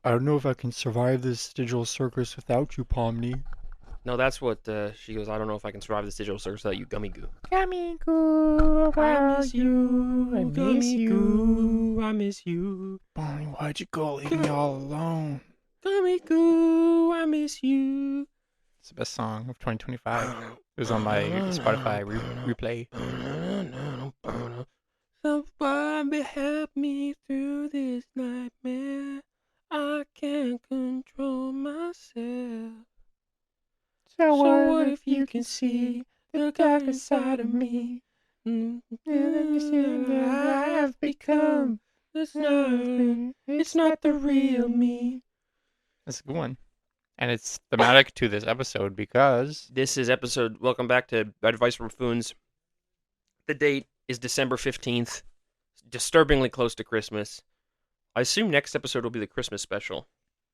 I don't know if I can survive this digital circus without you, Pomni. No, that's what she goes. I don't know if I can survive this digital circus without you, gummy goo. Gummy Goo, I where are miss you? I you, miss gummy you. goo. I miss you, Pomni, why'd you go leave me all Gu- alone? gummy goo. I miss you. It's the best song of 2025. It was on my Spotify replay. Somebody help me through this nightmare. I can't control myself. So So what what if if you you can can see see the the dark dark inside inside of of me? me? Mm, And then you see that I I have have become become. It's not. nothing. It's It's not not the the real real me. me. That's a good one. And it's thematic to this episode because This is episode. Welcome back to Advice from Buffoons. The date is December 15th. Disturbingly close to Christmas. I assume next episode will be the Christmas special.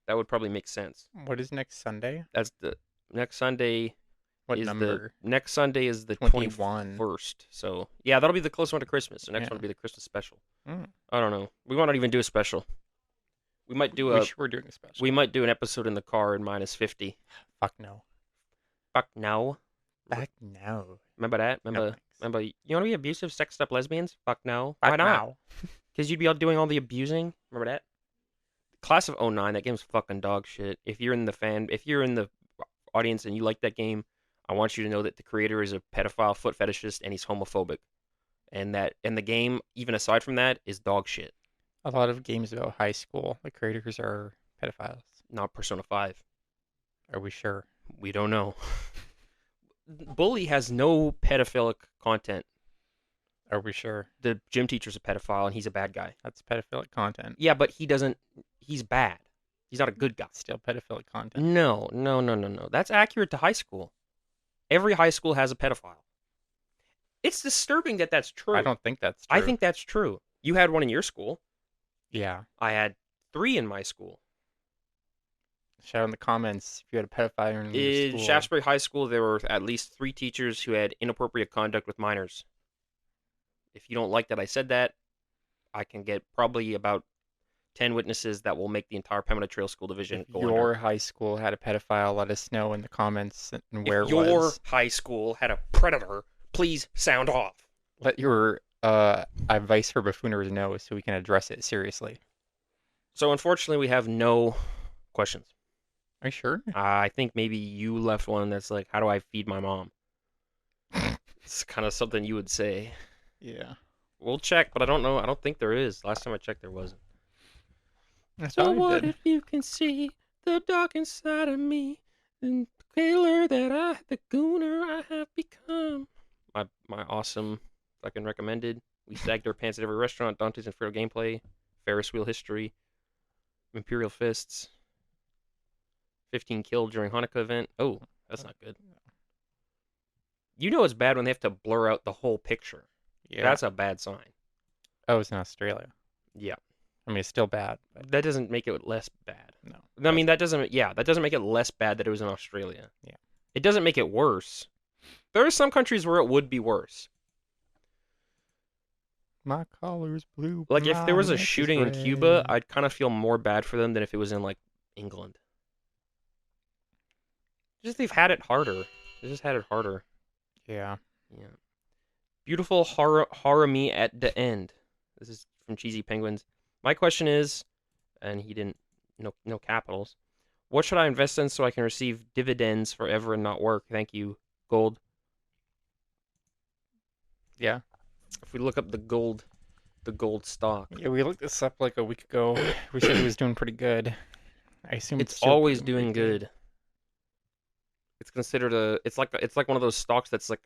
That would probably make sense. what is next Sunday? That's the next Sunday What is the number? next Sunday is the 21. 21st. So yeah, that'll be the close one to Christmas. The next Yeah. one will be the Christmas special. Mm. I don't know. We might not even do a special. We might do a Wish we were doing a we special. might do an episode in the car in -50. Fuck no. Fuck no. Back now. Remember that? No Remember thanks. remember you want to be abusive, sexed up lesbians? Fuck no. Why Back not? now. Because you'd be out doing all the abusing. Remember that? Class of '09. That game's fucking dog shit. If you're in the audience and you like that game, I want you to know that the creator is a pedophile, foot fetishist, and he's homophobic. And the game, even aside from that, is dog shit. A lot of games about high school, the creators are pedophiles. Not Persona 5. Are we sure? We don't know. Bully has no pedophilic content. Are we sure? The gym teacher's a pedophile and he's a bad guy. That's pedophilic content. Yeah, but he doesn't. He's bad. He's not a good guy. Still pedophilic content. No, no, no, no, no. That's accurate to high school. Every high school has a pedophile. It's disturbing that that's I true. don't think that's I true. think that's true. You had one in your school. Yeah. I had 3 in my school. Shout out in the comments if you had a pedophile in your In school. Shaftesbury High School, there were at least 3 teachers who had inappropriate conduct with minors. If you don't like that I said that, I can get probably about 10 witnesses that will make the entire Pembina Trail School Division If go your under. high school had a pedophile, let us know in the comments and If where it your was. high school had a predator, please sound off. Let your advice for buffooners know so we can address it seriously. So unfortunately, we have no questions. Are you sure? I think maybe you left one that's like, how do I feed my mom? It's kind of something you would say. Yeah. We'll check, but I don't know. I don't think there is. Last time I checked, there wasn't. I So thought I what did. if you can see the dark inside of me, and the gooner I have become? My awesome, fucking recommended. We sagged our pants at every restaurant. Dante's Inferno gameplay, Ferris wheel history, Imperial fists, 15 killed during Hanukkah event. Oh, that's not good. You know it's bad when they have to blur out the whole picture. Yeah. That's a bad sign. Oh, it's in Australia. Yeah. I mean, it's still bad, but That doesn't make it less bad. no. I mean, that doesn't make it less bad that it was in Australia. Yeah. It doesn't make it worse. There are some countries where it would be worse. My collar's blue. Like if there my was a neck is shooting in Cuba, red. I'd kind of feel more bad for them than if it was in like England. Just they've had it harder. They just had it harder. Yeah. Yeah. Beautiful me at the end. This is from Cheesy Penguins. My question is, and he didn't no capitals. What should I invest in so I can receive dividends forever and not work? Thank you, gold. Yeah. If we look up the gold stock, Yeah, we looked this up like a week ago. We said it was doing pretty good. I assume it's still always doing doing pretty good. It's considered it's like one of those stocks that's like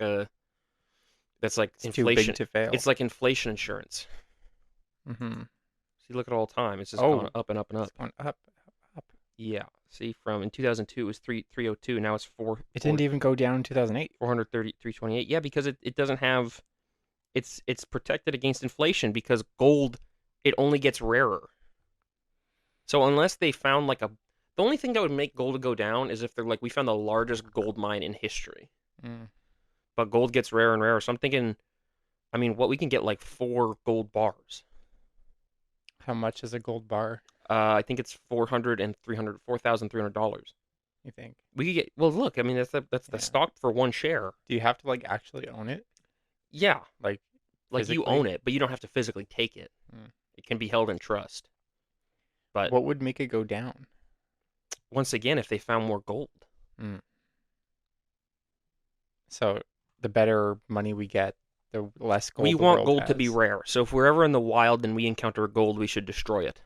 It's too big inflation. to fail. It's like inflation insurance. Mm-hmm. See, look at all time. It's just Oh, gone up and up and up. it's going up, up. Yeah. See, from in 2002 it was 302. Now it's It didn't even go down in 2008. 430 328. Yeah, because it doesn't have it's protected against inflation because gold it only gets rarer. So unless they found like the only thing that would make gold go down is if they're like we found the largest gold mine in history. Mm. But gold gets rarer and rarer. So I'm thinking what we can get like 4 gold bars. How much is a gold bar? I think it's $4,300. You think? We could get. Well, look. I mean, that's the Yeah. stock for one share. Do you have to like actually own it, Yeah, like like you physically? own it, but you don't have to physically take it. Mm. It can be held in trust. But What would make it go down? once again, if they found more gold, Mm. So the better money we get, the less we gold the want world gold to be has. rare. So if we're ever in the wild and we encounter gold, we should destroy it.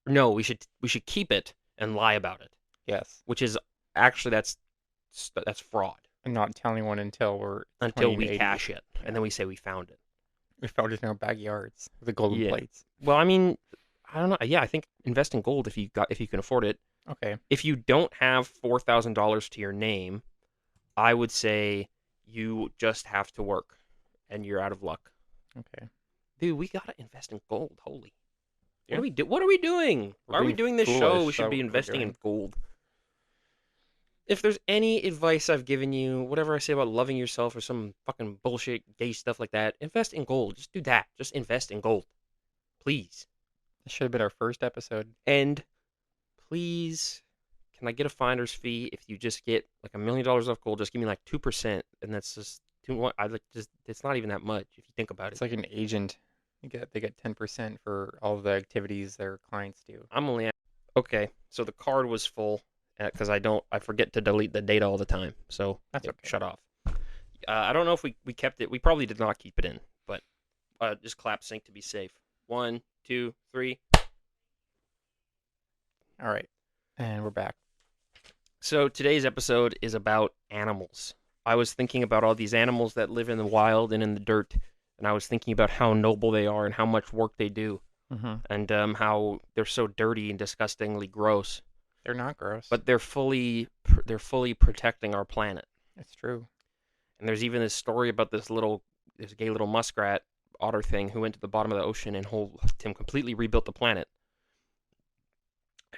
No, we should keep it and lie about it, Yes. which is actually that's fraud And not tell anyone until we're until 20 and we 80. cash it and Yeah. then we say we found it. We found it in our backyards with the golden Yeah. plates. Well, I mean, I don't know. Yeah, I think invest in gold if you can afford it. Okay. If you don't have $4,000 to your name, I would say you just have to work and you're out of luck. Okay. Dude, we gotta invest in gold. Holy. Yeah. What are we doing? We're Why are we being doing this show? foolish, We should so be we're investing in doing. gold. If there's any advice I've given you, whatever I say about loving yourself or some fucking bullshit gay stuff like that, invest in gold. Just do that. Just invest in gold. Please. This should have been our first episode. And please, can I get a finder's fee if you just get like $1 million off gold? Just give me like 2%, and that's just too much. I like just it's not even that much if you think about It's it. like an agent. They get 10% for all the activities their clients do. I'm only okay. So the card was full because I forget to delete the data all the time. So That's it okay. shut off. I don't know if we kept it. We probably did not keep it in, but just clap sync to be safe. 1, 2, 3. All right. And we're back. So today's episode is about animals. I was thinking about all these animals that live in the wild and in the dirt, and I was thinking about how noble they are and how much work they do, Mm-hmm. and how they're so dirty and disgustingly gross, They're not gross. but they're fully protecting our planet. It's true. And there's even this story about this gay little muskrat otter thing who went to the bottom of the ocean and helped him completely rebuilt the planet.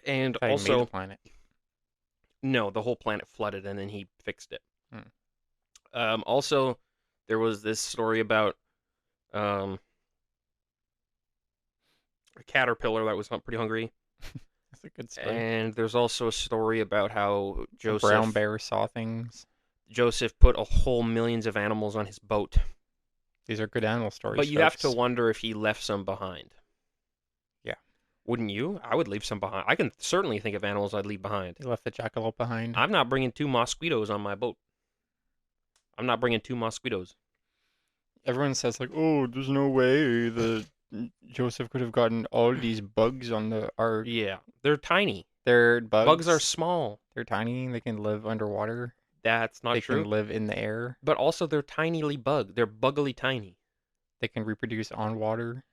And I made the also, planet. no, the whole planet flooded and then he fixed it. Hmm. Also, there was this story about a caterpillar that was pretty hungry. That's a good story. And there's also a story about how The brown bear saw things. Joseph put a whole millions of animals on his boat. These are good animal stories. But you have to folks. wonder if he left some behind. Yeah. Wouldn't you? I would leave some behind. I can certainly think of animals I'd leave behind. He left the jackalope behind. I'm not bringing 2 mosquitoes on my boat. I'm not bringing 2 mosquitoes. Everyone says like, "Oh, there's no way the Joseph could have gotten all these bugs on the ark." Yeah, they're tiny. They're bugs. Bugs are small. They're tiny. They can live underwater. That's not They true. can live in the air. But also, they're tinily bug. They're buggily tiny. They can reproduce on water.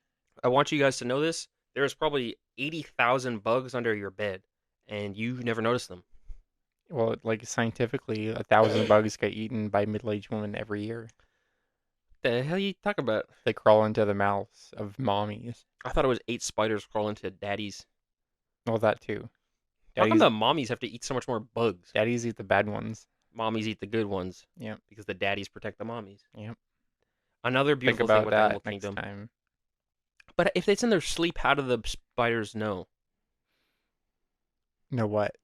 I want you guys to know this. There's probably 80,000 bugs under your bed, and you never notice them. Well, like scientifically, 1,000 bugs get eaten by middle-aged women every year. The hell you talking about? They crawl into the mouths of mommies. I thought it was 8 spiders crawl into daddies. Well, that too. How come Daddies, the mommies have to eat so much more bugs? daddies eat the bad ones. Mommies eat the good ones. Yep. Because the daddies protect the mommies. Yep. Another Think beautiful thing about with that Animal next Kingdom. time. But if it's in their sleep, how do the spiders know Know what?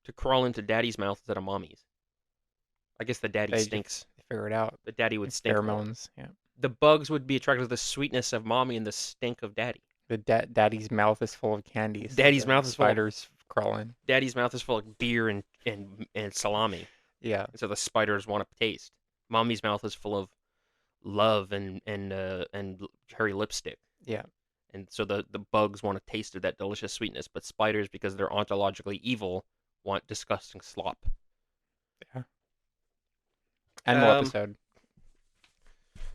to crawl into daddy's mouth instead of mommy's? I guess the daddy They just stinks. figure it out. The daddy would It's stink more. pheromones. Yeah. The bugs would be attracted to the sweetness of mommy and the stink of daddy. The daddy's mouth is full of candy. So Daddy's the mouth is full of- spiders crawl in. Daddy's mouth is full of beer and salami, Yeah. and so the spiders want to taste. Mommy's mouth is full of love and cherry lipstick. Yeah. And so the bugs want to taste of that delicious sweetness, but spiders, because they're ontologically evil, want disgusting slop. Animal Um, episode.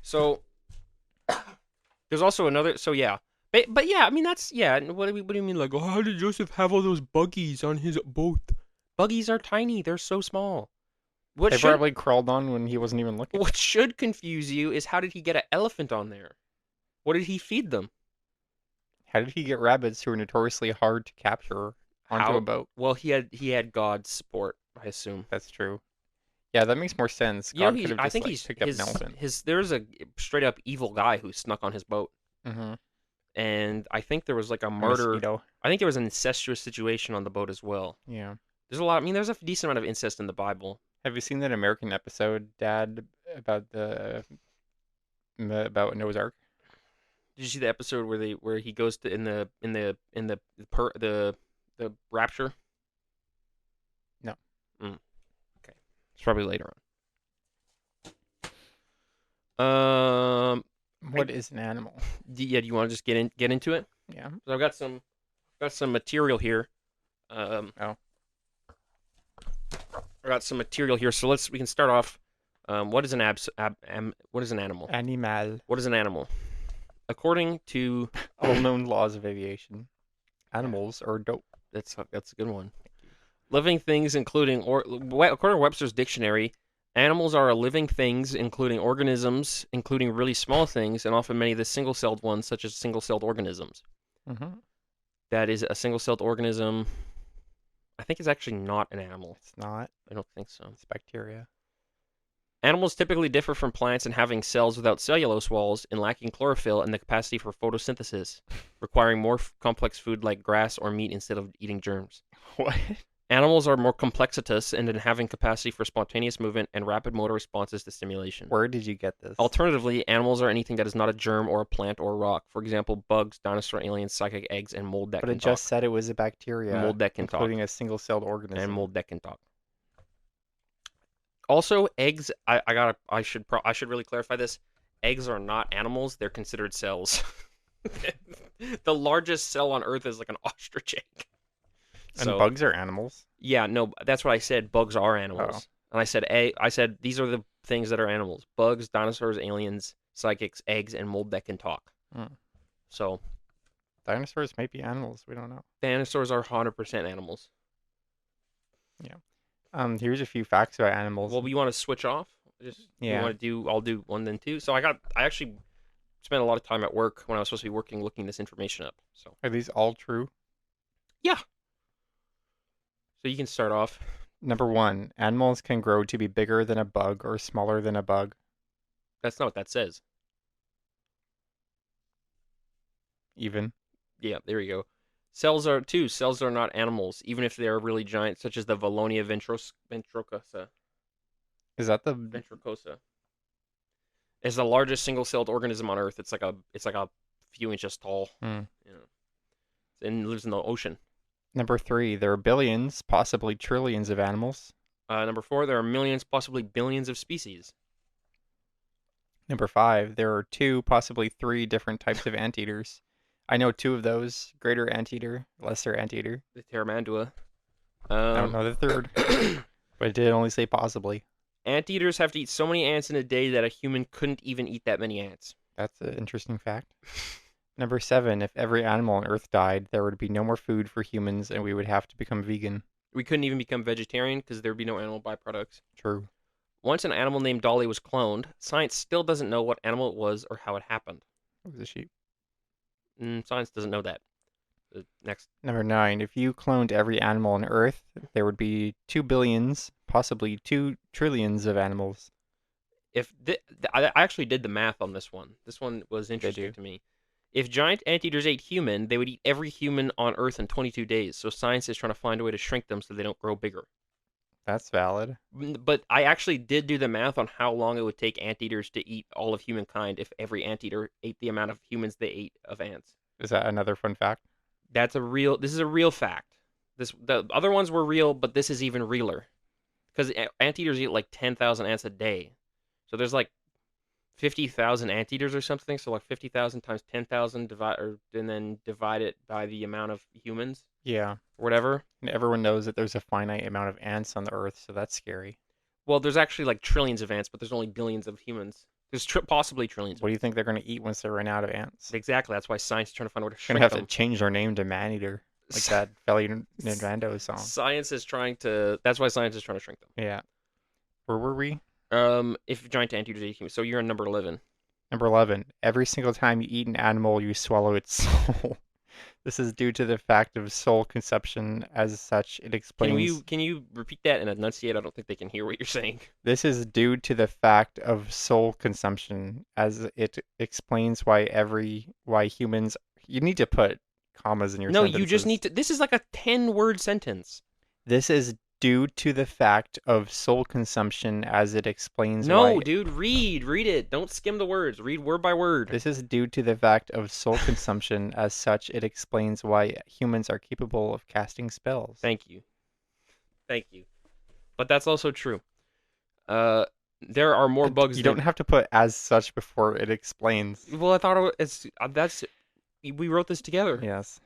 So there's also another. So yeah, but yeah, I mean that's yeah. What do you mean like? Oh, how did Joseph have all those buggies on his boat? Buggies are tiny. They're so small. What They should probably crawled on when he wasn't even looking. what should confuse you is how did he get an elephant on there? What did he feed them? How did he get rabbits who are notoriously hard to capture onto How- a boat? Well, he had God's support, I assume. That's true. Yeah, that makes more sense. You know, God could have I just think like he's picked up an his elephant. his. There's a straight up evil guy who snuck on his boat. Mm-hmm. and I think there was like a A murder. mosquito. I think there was an incestuous situation on the boat as well. Yeah. There's a lot. I mean, there's a decent amount of incest in the Bible. Have you seen that American episode, Dad, about about Noah's Ark? Did you see the episode where he goes to in the rapture? No. Mm, okay, it's probably later on. What is an animal? Yeah, do you want to just get into it? Yeah. So I've got some material here. Oh. I got some material here. So we can start off. What is an what is an animal? Animal. What is an animal? According to All known laws of aviation. Animals are dope. that's a good one. Living things, including according to Webster's dictionary, animals are living things, including organisms, including really small things, and often many of the single-celled ones, such as single-celled organisms. Mm-hmm. That is a single-celled organism. I think it's actually not an animal. It's not. I don't think so. It's bacteria. Animals typically differ from plants in having cells without cellulose walls and lacking chlorophyll and the capacity for photosynthesis, requiring more complex food like grass or meat instead of eating germs. What? Animals are more complexitous and in having capacity for spontaneous movement and rapid motor responses to stimulation. Where did you get this? Alternatively, animals are anything that is not a germ or a plant or a rock. For example, bugs, dinosaur aliens, psychic eggs, and mold that But can it just talk. said it was a bacteria. Mold that can talk. Including a single-celled organism. And mold that can talk. Also, eggs. I should really clarify this. Eggs are not animals; they're considered cells. The largest cell on Earth is like an ostrich egg. And bugs are animals. Yeah, no, that's what I said. Bugs are animals, and I said these are the things that are animals: bugs, dinosaurs, aliens, psychics, eggs, and mold that can talk. Hmm. So, Dinosaurs might be animals. We don't know. dinosaurs are 100% animals. Yeah. Here's a few facts about animals. Well, you want to switch off? You want to do? I'll do one then two. So I actually spent a lot of time at work when I was supposed to be working looking this information up. So Are these all true? yeah. So you can start off. Number 1, animals can grow to be bigger than a bug or smaller than a bug. That's not what that says. Even. Yeah, there you go. Cells are not animals, even if they are really giant, such as the Valonia ventrocosa. Is that the Ventricosa. It's the largest single-celled organism on Earth. It's like a few inches tall. Hmm. You know, and lives in the ocean. Number 3, there are billions, possibly trillions of animals. Number 4, there are millions, possibly billions of species. Number 5, there are 2, possibly 3 different types of anteaters. I know 2 of those: greater anteater, lesser anteater. The Pterodactyl. I don't know the third, but it did only say possibly. Anteaters have to eat so many ants in a day that a human couldn't even eat that many ants. That's an interesting fact. Number 7, if every animal on Earth died, there would be no more food for humans and we would have to become vegan. We couldn't even become vegetarian because there would be no animal byproducts. True. Once an animal named Dolly was cloned, science still doesn't know what animal it was or how it happened. It was a sheep. Science doesn't know that. Next. Number 9, if you cloned every animal on Earth, there would be 2 billions, possibly 2 trillions of animals. I actually did the math on this one. This one was interesting to me. If giant anteaters ate human, they would eat every human on Earth in 22 days. So science is trying to find a way to shrink them so they don't grow bigger. That's valid. But I actually did do the math on how long it would take anteaters to eat all of humankind if every anteater ate the amount of humans they ate of ants. Is that another fun fact? This is a real fact. The other ones were real, but this is even realer. Because anteaters eat like 10,000 ants a day. So there's like 50,000 anteaters or something. So like 50,000 times 10,000 and then divide it by the amount of humans. Yeah. Or whatever. And everyone knows that there's a finite amount of ants on the Earth, so that's scary. Well, there's actually like trillions of ants, but there's only billions of humans. There's possibly trillions. What do you think they're going to eat once they run out of ants? Exactly. That's why science is trying to find a way to They're shrink going to have them. to change their name to Maneater, like that Felly Nintendo song. Science is trying to. That's why science is trying to shrink them. Yeah. Where were we? If giant anteaters ate humans. So you're on number 11. Number 11. Every single time you eat an animal, you swallow its soul. This is due to the fact of soul consumption. As such, it explains. Can you repeat that and enunciate? I don't think they can hear what you're saying. This is due to the fact of soul consumption, as it explains why humans You need to put commas in your No, you just sentences. need to. This is like a 10-word sentence. This is due to the fact of soul consumption as it explains No, why. dude, read it. Don't skim the words. Read word by word. This is due to the fact of soul consumption as such it explains why humans are capable of casting spells. Thank you. Thank you. But that's also true. Uh, there are more bugs You don't than. have to put as such before it explains. Well, I thought it's that's we wrote this together. Yes,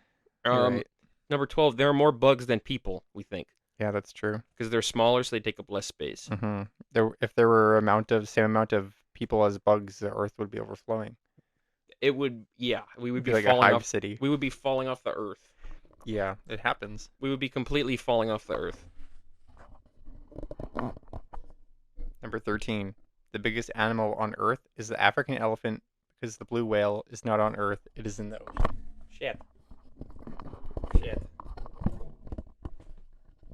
you're Um, right. Number 12. There are more bugs than people. We think Yeah, that's true. because they're smaller, so they take up less space. If there were same amount of people as bugs, the Earth would be overflowing. It would, yeah, we would It'd be be like a falling hive off. city. We would be falling off the earth. Yeah, it happens. We would be completely falling off the earth. Number 13. The biggest animal on Earth is the African elephant because the blue whale is not on Earth, it is in the ocean. Shit. Shit.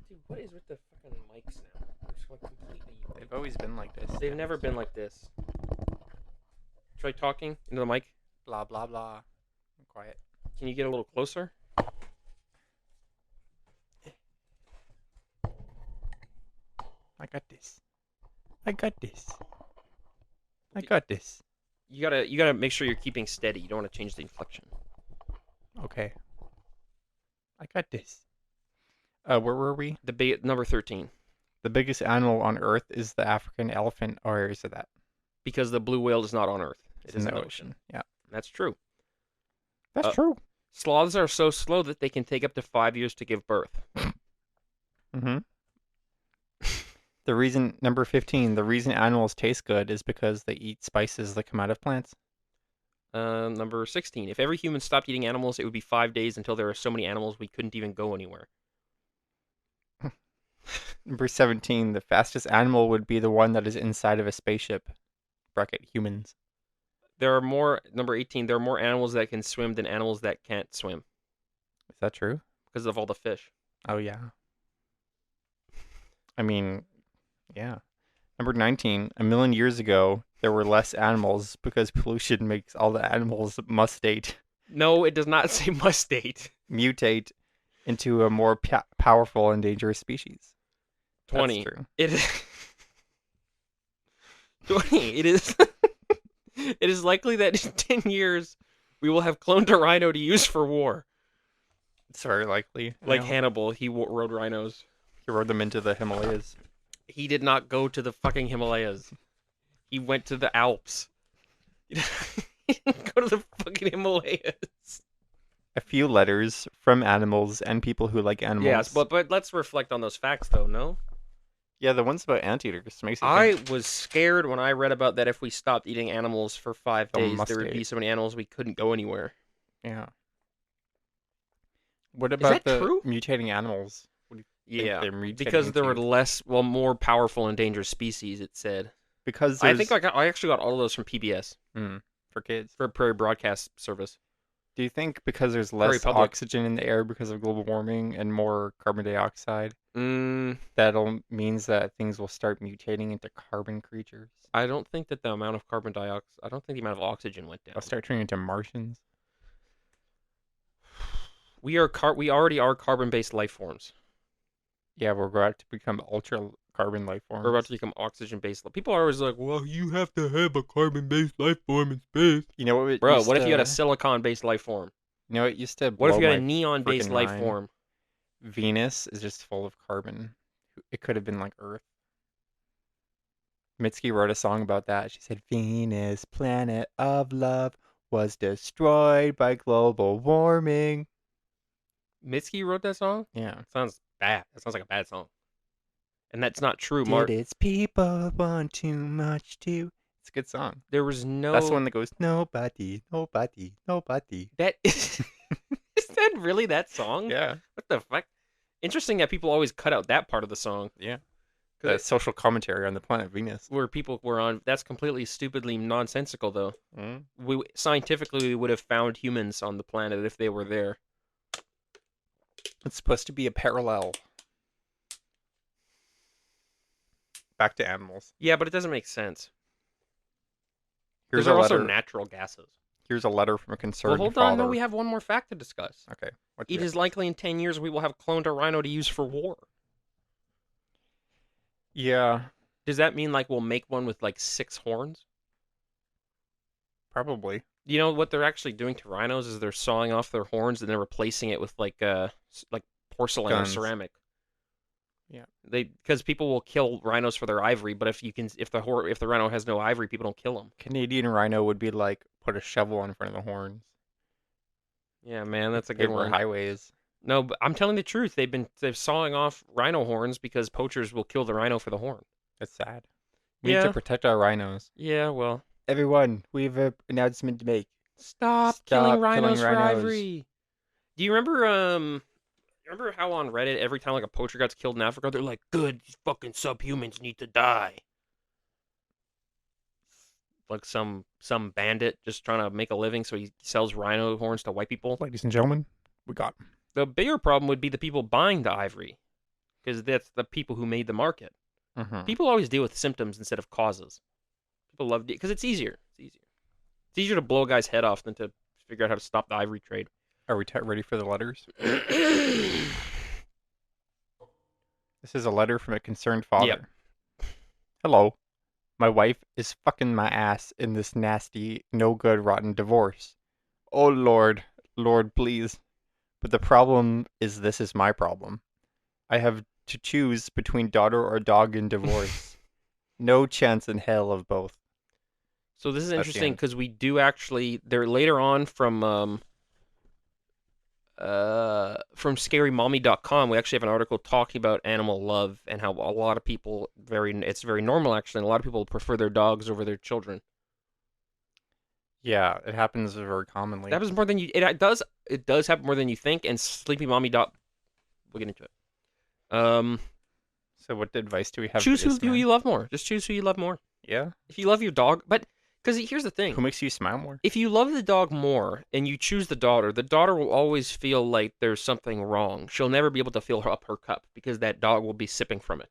Dude, what is with the fucking mics now? They're just like completely. They've always been like this. They've never been like this. Try talking into the mic. Blah, blah, blah. I'm quiet. Can you get a little closer? I got this. I got this. I got this. You gotta make sure you're keeping steady. You don't want to change the inflection. Okay. I got this. Where were we? The big number 13. The biggest animal on Earth is the African elephant. Oh, where is it that? Because the blue whale is not on Earth. It's It in is the in the ocean. ocean. Yeah. That's true. That's true. Sloths are so slow that they can take up to 5 years to give birth. Mm-hmm. The reason, number 15, the reason animals taste good is because they eat spices that come out of plants. Number 16. If every human stopped eating animals, it would be 5 days until there are so many animals we couldn't even go anywhere. Number 17, the fastest animal would be the one that is inside of a spaceship. Bracket humans. Number 18, there are more animals that can swim than animals that can't swim Is that true? because of all the fish. Oh, yeah. I mean, yeah. Number 19, a million years ago, there were less animals because pollution makes all the animals mustate, No, it does not say mustate. mutate into a more powerful and dangerous species. 20. That's true. It is 20. It is it is likely that in 10 years we will have cloned a rhino to use for war. It's very likely. Like Hannibal, he rode rhinos. He rode them into the Himalayas. He did not go to the fucking Himalayas. He went to the Alps. He didn't go to the fucking Himalayas. A few letters from animals and people who like animals. Yes, but let's reflect on those facts, though, no? Yeah, the ones about anteaters makes you I think. was scared when I read about that if we stopped eating animals for 5 They'll days, there would be mustate. so many animals we couldn't go anywhere. Yeah. What Is about that the true? mutating animals? What do you think Yeah, they're mutating because there were into? more powerful and dangerous species, it said. Because I there's think I actually got all of those from PBS, for kids. for Prairie Broadcast Service. Do you think because there's Very less public. oxygen in the air because of global warming and more carbon dioxide, Mm, that'll means that things will start mutating into carbon creatures? I don't think that the amount of carbon dioxide, I don't think the amount of oxygen went down. They'll start turning into Martians. We already are carbon-based life forms. Yeah, we're about to become ultra carbon life forms. We're about to become oxygen-based. People are always like, "Well, you have to have a carbon-based life form in space." You know what? Bro, what if you had a silicon-based life form? You know, it used to What if blow you had a my neon-based freaking life mind. form? Venus is just full of carbon. It could have been like Earth. Mitski wrote a song about that. She said, Venus, planet of love, was destroyed by global warming. Mitski wrote that song? Yeah. Sounds bad. That sounds like a bad song. And that's not true, Did Mark. its people want too much too? It's a good song. There was no. That's the one that goes, nobody, nobody, nobody. That is. Is that really that song? Yeah. What the fuck? Interesting that people always cut out that part of the song. Yeah. The social commentary on the planet Venus. Where people were on. That's completely stupidly nonsensical, though. Mm. Scientifically, we would have found humans on the planet if they were there. It's supposed to be a parallel. Back to animals. Yeah, but it doesn't make sense. Here's Because they're a also letter. natural gases. Here's a letter from a Well, concerned hold on. No, father. we have one more fact to discuss. Okay, what do we It have? is likely in 10 years we will have cloned a rhino to use for war. Yeah, Does that mean like we'll make one with like 6 horns? probably. You know what they're actually doing to rhinos is they're sawing off their horns and they're replacing it with like porcelain or Guns. ceramic. Yeah. They because people will kill rhinos for their ivory, but if the rhino has no ivory, people don't kill them. Canadian rhino would be like put a shovel in front of the horns. Yeah, man, Like that's a good paper one. highways. No, but I'm telling the truth. They've sawing off rhino horns because poachers will kill the rhino for the horn. That's sad. We need to Yeah, protect our rhinos. yeah. Well, Everyone, we have an announcement to make. stop killing Stop killing rhinos for rhinos. ivory. Do you remember how on Reddit every time like a poacher gets killed in Africa, they're like, "Good, these fucking subhumans need to die." Like some bandit just trying to make a living, so he sells rhino horns to white people. Ladies and gentlemen, we got. The bigger problem would be the people buying the ivory, because that's the people who made the market. Mm-hmm. People always deal with symptoms instead of causes. People love it because it's easier. It's easier. It's easier to blow a guy's head off than to figure out how to stop the ivory trade. Are we ready for the letters? This is a letter from a concerned Yep. father. Hello. My wife is fucking my ass in this nasty, no good, rotten divorce. Oh Lord, Lord, please. But the problem is this is my problem. I have to choose between daughter or dog in divorce. No chance in hell of both. So this is That's the interesting end. because we do actually they're later on from scarymommy.com we actually have an article talking about animal love and how a lot of people it's very normal actually and a lot of people prefer their dogs over their children. Yeah, it happens very commonly. That happens more than you it does happen more than you think and sleepy mommy dot we'll get into it. So what advice do we have for Choose this who man? you love more. Just choose who you love more. Yeah? If you love your dog, but because here's the thing. Who makes you smile more? If you love the dog more and you choose the daughter will always feel like there's something wrong. She'll never be able to fill up her cup because that dog will be sipping from it.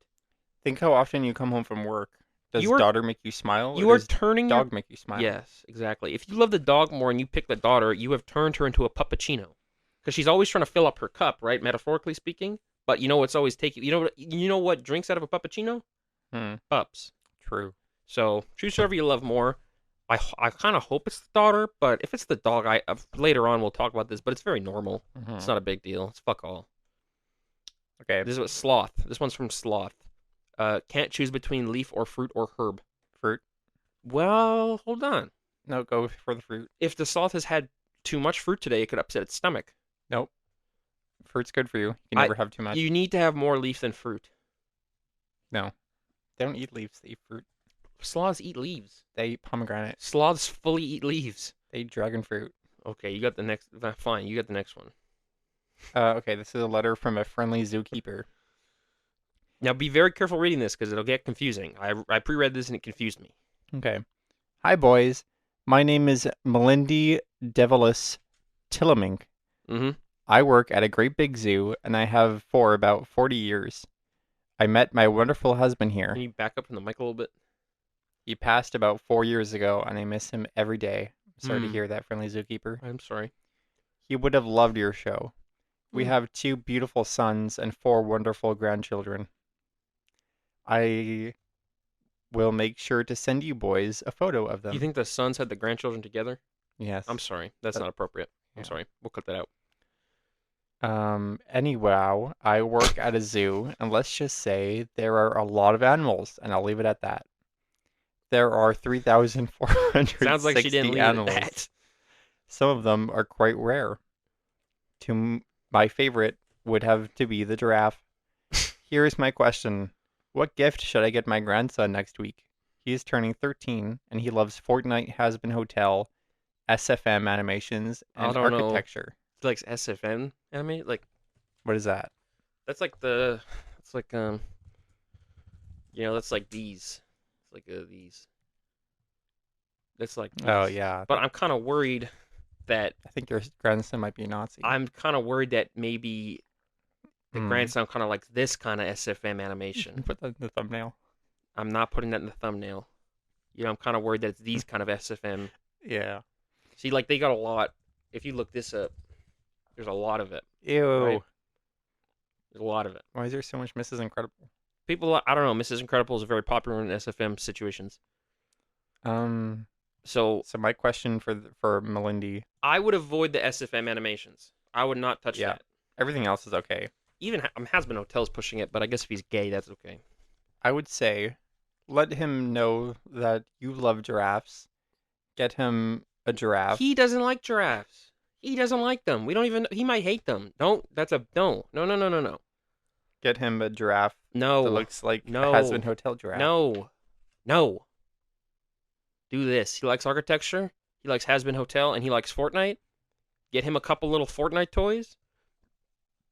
Think how often you come home from work. Does You are daughter make you smile or you are does turning your dog make you smile? yes, exactly. If you love the dog more and you pick the daughter, you have turned her into a puppuccino because she's always trying to fill up her cup, right? Metaphorically speaking. But you know what's always taking you know what drinks out of a puppuccino? Hmm, Pups. true. So choose whoever you love more. I kind of hope it's the daughter, but if it's the dog, later on we'll talk about this. But it's very normal. It's Mm-hmm. not a big deal. It's fuck all. Okay, This is what sloth. This one's from sloth. Can't choose between leaf or fruit or herb. fruit. Well, hold on. No, go for the fruit. If the sloth has had too much fruit today, it could upset its stomach. Nope. Fruit's good for you. You can I never have too much. you need to have more leaf than fruit. No. They don't eat leaves, they eat fruit. Sloths eat leaves. They eat pomegranate. Sloths fully eat leaves. They eat dragon fruit. Okay, you got the next. Fine, you got the next one. Okay, this is a letter from a friendly zookeeper. Now be very careful reading this because it'll get confusing. I pre-read this and it confused me. Okay. Hi, boys. My name is Melindy Devilis Tillamink. Mm-hmm. I work at a great big zoo, and I have for about 40 years. I met my wonderful husband Can here. you back up from the mic a little bit? He passed about 4 years ago, and I miss him every day. Sorry to Hmm. hear that, friendly zookeeper. I'm sorry. He would have loved your show. We Hmm. have 2 beautiful sons and 4 wonderful grandchildren. I will make sure to send you boys a photo of Do you them. think the sons had the grandchildren together? Yes. I'm sorry. That's But- not appropriate. I'm yeah. sorry. We'll cut that out. Anyhow, I work at a zoo, and let's just say there are a lot of animals, and I'll leave it at that. There are Sounds like she 3,460 didn't leave it animals. at that. Some of them are quite rare. My favorite would have to be the giraffe. Here's my question. What gift should I get my grandson next week? He is turning 13, and he loves Fortnite Has-Been Hotel, SFM animations, I and don't know. architecture. Like SFN anime? Like What is that? that's like it's like that's like these. It's like these. It's like Oh, these. yeah. But I'm kind of worried that I think your grandson might be a Nazi. maybe the Hmm. grandson kind of like this kind of SFM You animation. can put that in the thumbnail. I'm not putting that in the thumbnail. I'm kind of worried that it's these kind of SFM. Yeah. See, like, they got a lot. If you look this up, there's a lot of it, right? Ew. There's a lot of it. Why is there so much Mrs. Incredible? People, I don't know, Mrs. Incredible is very popular in SFM situations. Um. So So my question for Melindy, I would avoid the SFM animations. I would not touch yeah, that. everything else is okay. Even Hasbin Hotel's pushing it, but I guess if he's gay, that's okay. I would say, let him know that you love giraffes. Get him a giraffe. He doesn't like giraffes. He doesn't like them. We don't even. He might hate them. Don't. That's a no. No. No. No. No. No. Get him a giraffe that No. looks like a No. Has-Been Hotel giraffe. No. No. Do this. He likes architecture. He likes Has Been Hotel, and he likes Fortnite. Get him a couple little Fortnite toys.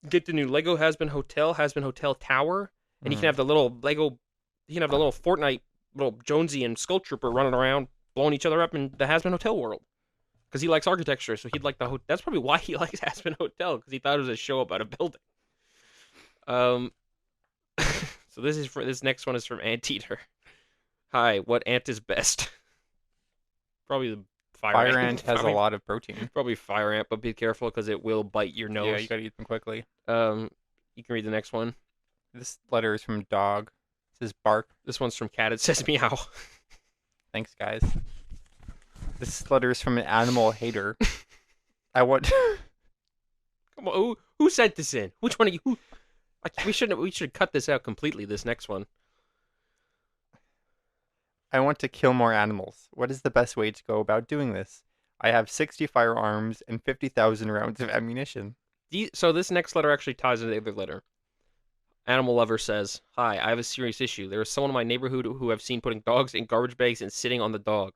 Get the new Lego Has Been Hotel Tower, and he can Mm. have the little Lego. He can have the little Fortnite, little Jonesy and Skull Trooper running around, blowing each other up in the Has Been Hotel world. Because he likes architecture, so he'd like the. That's probably why he likes Has Been Hotel, because he thought it was a show about a building. Um. So this next one is from Anteater. Hi, what ant is best? Probably the Fire ant has a Probably- lot of protein. Probably fire ant, but be careful because it will bite your nose. Yeah, you gotta eat them quickly. You can read the next one. This letter is from Dog. It says bark. This one's from Cat. It says meow. Thanks, guys. This letter is from an animal hater. I want. Come on, who sent this in? Which one of you? Who? We should cut this out completely. This next one. I want to kill more animals. What is the best way to go about doing this? I have 60 firearms and 50,000 rounds of ammunition. So this next letter actually ties into the other letter. Animal Lover says, "Hi, I have a serious issue. There is someone in my neighborhood who I've seen putting dogs in garbage bags and sitting on the dog.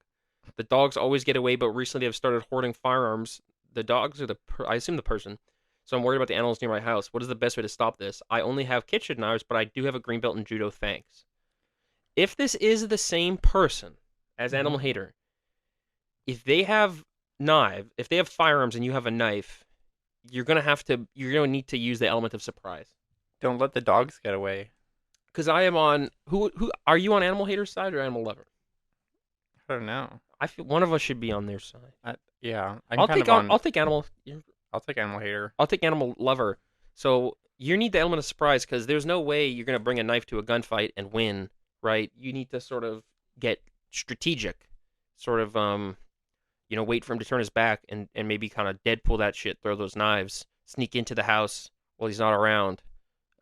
The dogs always get away, but recently they've started hoarding firearms. The dogs or I assume the person. So I'm worried about the animals near my house. What is the best way to stop this? I only have kitchen knives, but I do have a green belt in judo. Thanks." If this is the same person as Animal Hater, if they have firearms and you have a knife, you're gonna need to use the element of surprise. Don't let the dogs get away. Because I am on who are you on Animal Hater's side or Animal Lover? I don't know. I feel one of us should be on their side. Yeah, I'll take Animal. I'll take animal hater. I'll take Animal Lover. So you need the element of surprise because there's no way you're gonna bring a knife to a gunfight and win, right? You need to sort of get strategic, sort of wait for him to turn his back and maybe kind of Deadpool that shit, throw those knives, sneak into the house while he's not around,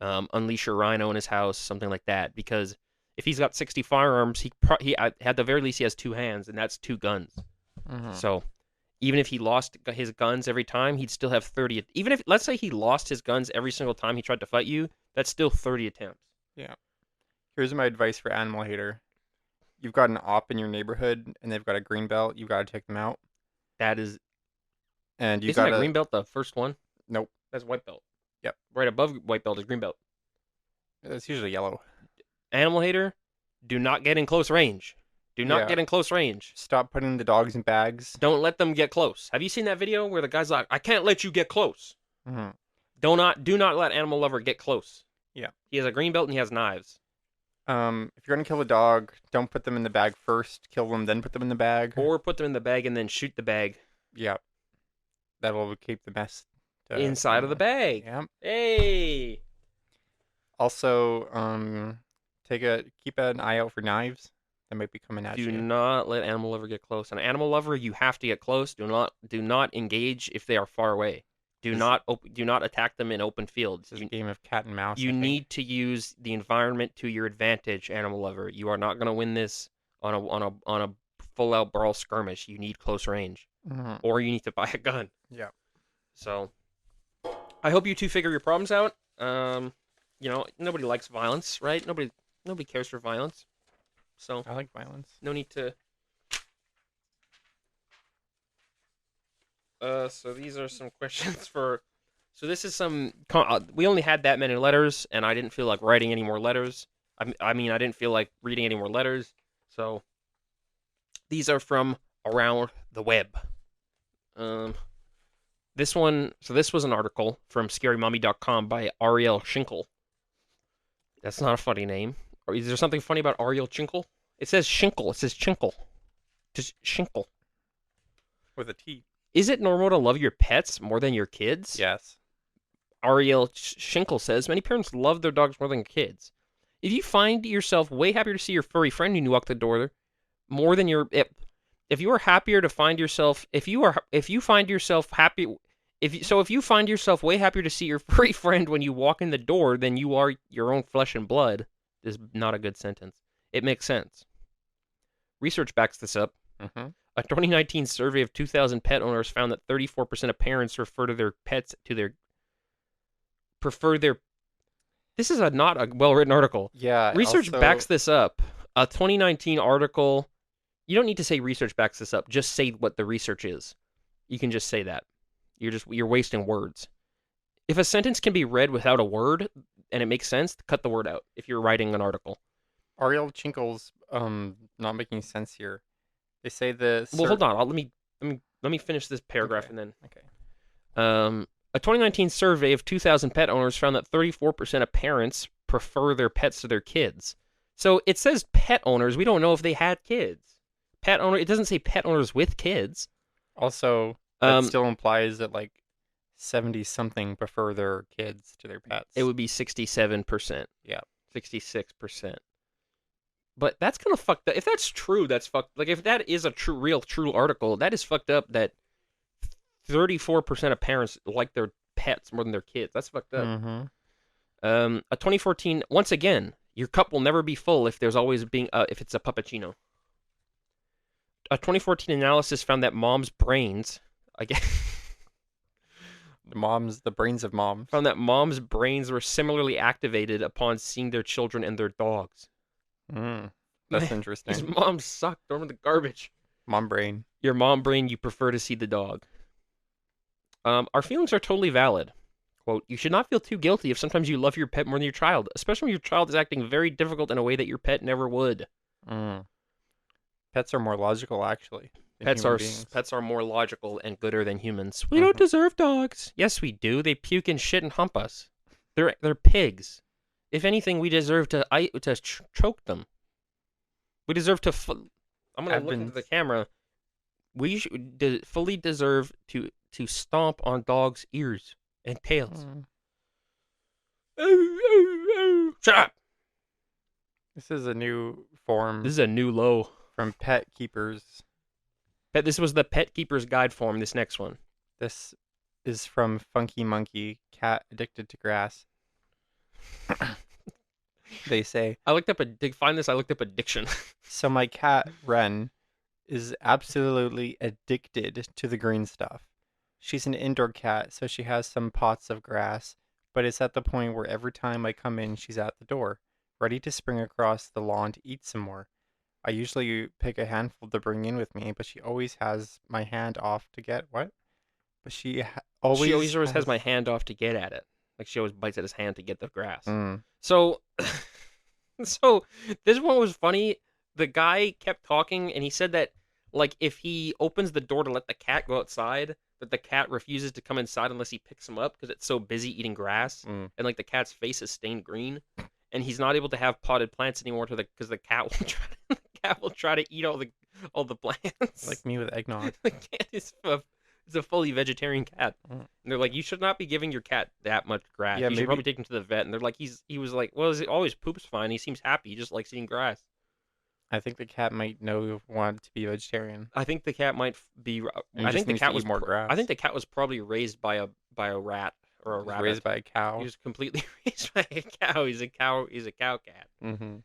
unleash your rhino in his house, something like that. Because if he's got 60 firearms, he at the very least he has two hands, and that's two guns. Mm-hmm. So even if he lost his guns every time, he'd still have 30. Even if let's say he lost his guns every single time he tried to fight you, that's still 30 attempts. Yeah. Here's my advice for animal hater. You've got an op in your neighborhood, and they've got a green belt. You got to take them out. That is. And you Isn't got that green belt the first one? Nope. That's white belt. Yep. Right above white belt is green belt. It's usually yellow. Animal hater, do not get in close range. Do not get in close range. Stop putting the dogs in bags. Don't let them get close. Have you seen that video where the guy's like, "I can't let you get close." Mm-hmm. Do not let Animal Lover get close. Yeah. He has a green belt and he has knives. If you're gonna kill a dog, don't put them in the bag first. Kill them, then put them in the bag. Or put them in the bag and then shoot the bag. Yeah. That'll keep the mess inside of the bag. Yeah. Hey. Also, keep an eye out for knives that might be coming at you. Do not let Animal Lover get close. An Animal Lover, you have to get close. Do not engage if they are far away. Do not attack them in open fields. It's a game of cat and mouse. You need to use the environment to your advantage, Animal Lover. You are not going to win this on a full out brawl skirmish. You need close range, or you need to buy a gun. Yeah. So, I hope you two figure your problems out. Nobody likes violence, right? Nobody cares for violence. So I like violence. No need to. So these are some questions for. So this is some. We only had that many letters, and I didn't feel like writing any more letters. I didn't feel like reading any more letters. So these are from around the web. This was an article from ScaryMommy.com by Ariel Schinkel. That's not a funny name. Or is there something funny about Ariel Schinkel? It says Schinkel. It says Chinkle. Just Schinkel. With a T. Is it normal to love your pets more than your kids? Yes. Ariel Schinkel says many parents love their dogs more than kids. If you find yourself way happier to see your furry friend when you walk the door more than your if you are happier to find yourself if you find yourself happy if you find yourself way happier to see your furry friend when you walk in the door than you are your own flesh and blood is not a good sentence. It makes sense. Research backs this up. Mm-hmm. A 2019 survey of 2,000 pet owners found that 34% of parents refer to their pets to their prefer their. This is not a well-written article. Yeah. Research Also, backs this up. A 2019 article. You don't need to say research backs this up. Just say what the research is. You can just say that. You're wasting words. If a sentence can be read without a word and it makes sense, cut the word out if you're writing an article. Ariel Chinkle's not making sense here. They say the Well, hold on. Let me finish this paragraph okay. and then. Okay. A 2019 survey of 2,000 pet owners found that 34% of parents prefer their pets to their kids. So it says pet owners. We don't know if they had kids. Pet owner. It doesn't say pet owners with kids. Also, that still implies that like 70 something prefer their kids to their pets. It would be 67%. Yeah. 66%. But that's kind of fucked up. If that's true, that's fucked. Like if that is a true article, that is fucked up. That 34% of parents like their pets more than their kids. That's fucked up. Mm-hmm. A 2014. Once again, your cup will never be full if there's always being if it's a puppuccino. A 2014 analysis found that moms' brains, again, The brains of moms. found that moms' brains were similarly activated upon seeing their children and their dogs. That's These interesting. moms suck. Throw them in the garbage. Mom brain. Your mom brain, you prefer to see the dog. Our feelings are totally valid. Quote, you should not feel too guilty if sometimes you love your pet more than your child, especially when your child is acting very difficult in a way that your pet never would. Pets are more logical, actually. Than human beings. Pets are more logical and gooder than humans. We don't deserve dogs. Yes, we do. They puke and shit and hump us. They're pigs. If anything, we deserve to choke them. We deserve to. I'm gonna look into the camera. We fully deserve to stomp on dogs' ears and tails. Shut up. This is a new form. This is a new low from Pet Keepers. This was the Pet Keeper's Guide form. This next one. This is from Funky Monkey, cat addicted to grass. They say. I looked up addiction. So my cat, Ren, is absolutely addicted to the green stuff. She's an indoor cat, so she has some pots of grass, but it's at the point where every time I come in, she's at the door, ready to spring across the lawn to eat some more. I usually pick a handful to bring in with me, but she always has my hand off to get what? But she always has my hand off to get at it. Like she always bites at his hand to get the grass. Mm. So this one was funny. The guy kept talking, and he said that like if he opens the door to let the cat go outside, that the cat refuses to come inside unless he picks him up because it's so busy eating grass, and like the cat's face is stained green, and he's not able to have potted plants anymore because the cat will try to eat all the plants. Like me with eggnog. The cat is a fully vegetarian cat. And they're like, you should not be giving your cat that much grass. You should probably take him to the vet. And they're like, he was like, well, he always poops fine. He seems happy. He just likes eating grass. I think the cat might want to be vegetarian. I think the cat might be. I think the cat was more grass. I think the cat was probably raised by a rat or a rabbit. Raised by a cow. He was completely raised by a cow. He's a cow cat. Mm-hmm.